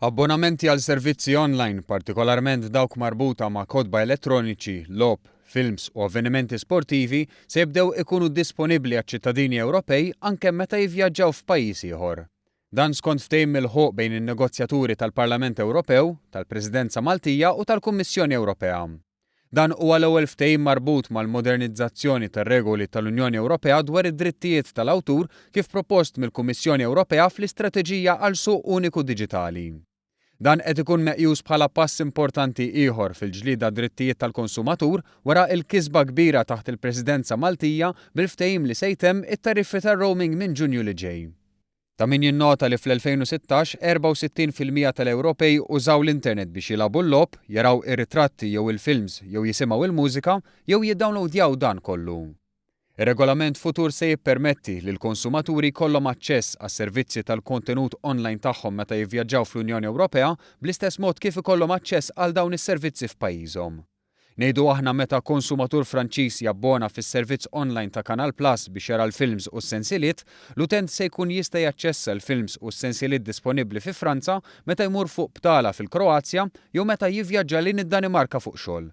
Abbonamenti għal servizzi online, partikolarment dawk marbuta ma' kodba elettroniċi, logħob, films u avvenimenti sportivi se jibdew ikunu disponibbli għaċ-ċittadini Ewropej anke meta jivvjaġġaw f'pajjiż ieħor. Dan skont ftehim mill-ħuq bejn in-negozjaturi tal-Parlament Ewropew, tal-Presidenza Maltija u tal-Kummissjoni Ewropea. Dan huwa l-ewwel ftehim marbut mal-modernizzazzjoni tar-regoli tal-Unjoni Ewropea dwar id-drittijiet tal-awtur kif propost mill-Kummissjoni Ewropea fl-Istrateġija għal suq uniku diġitali. Dan qed ikun meqjus bħala pass importanti ieħor fil-ġlieda drittijiet tal-konsumatur wara l-kisba kbira taħt il-Presidenza Maltija bil-ftehim li se jtemm it-tariffi tar-roaming minn Ġunju li ġej. Ta' min jinnota li fl-2016 64% tal-Ewropej użaw l-internet biex jilagħbu l-logħob, jaraw ir-ritratti jew il-films jew jisimgħu il-mużika jew jiddownloadjaw dan kollu. Ir-regolament futur se jippermetti li l-konsumaturi jkollhom aċċess għas-servizzi tal-kontenut online tagħhom meta jivvjaġġaw fl-Unjoni Ewropea bl-istess mod kif ikollhom aċċess għal dawn is-servizzi f'pajjiżhom. Ngħidu aħna meta konsumatur Franċiż jabbona fis-servizz online ta' Canal Plus biex jara l-films u s-sensieliet, l-utent se jkun jista' jaċċessa l-films u s-sensieliet disponibbli fi Franza meta jmur fuq btala fil-Kroazja jew meta jivvjaġġa lejn id-Danimarka fuq xogħol.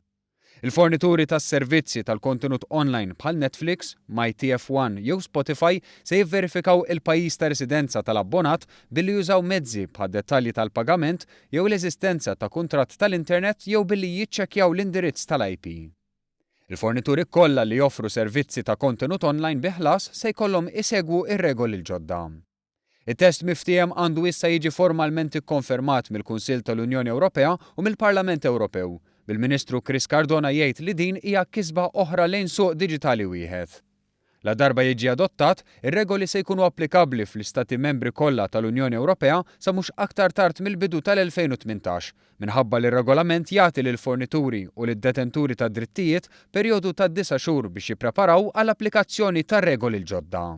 Il-fornituri tas-servizzi tal-kontenut online bħal Netflix, MyTF1 jew Spotify se jivverifikaw il-pajjiż ta' residenza tal-abbonat billi jużaw mezzi bħad dettalji tal-pagament jew l-eżistenza ta' kuntratt tal-internet jew billi jiċċekkjaw l-indirizz tal-IP. Il-fornituri kollha li joffru servizzi ta' kontenut online bi ħlas se jkollhom isegwu ir-regoli l-ġodda. Il-test miftiem għandu issa jiġi formalment ikkonfermat mill-Kunsill tal-Unjoni Ewropea u mill-Parlament Ewropew. Bil-Ministru Chris Cardona jgħid li din hija kisba oħra lejn suq diġitali wieħed. La darba jiġi adottat, ir-regoli se jkunu applikabbli fl-Istati membri kollha tal-Unjoni Ewropea sa mhux aktar tard mill-bidu tal-2018, minħabba li r-regolament jagħti lill-fornituri u lid-detenturi tad-drittijiet perjodu ta' 9 xhur biex jippreparaw għall-applikazzjoni tar-regoli l-ġodda.